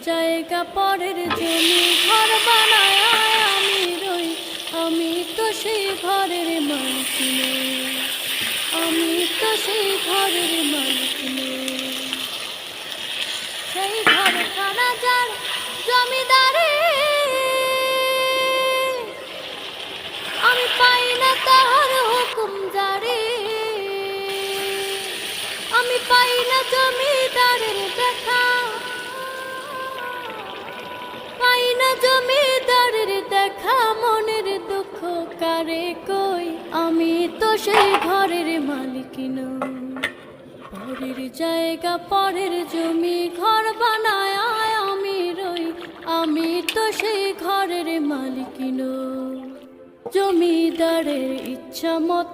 জায়গা পরের জমি ঘর বানায় আমি রই, আমি তো সেই ঘরের মালিক নই, আমি তো সেই ঘরের মালিক নই। সেই ঘরখানা যার জমিদারি, আমি পাই না তাহার হুকুম জারি, আমি পাই না জমিদারের দেখা, পাই না জমিদারের দেখা, মনের দুঃখ কারে কই, আমি তো সেই ঘরের মালিক নই। পরের জায়গা পরের জমি ঘর বানায় আমি রই, আমি তো সেই ঘরের মালিক নই। জমিদারের ইচ্ছা মত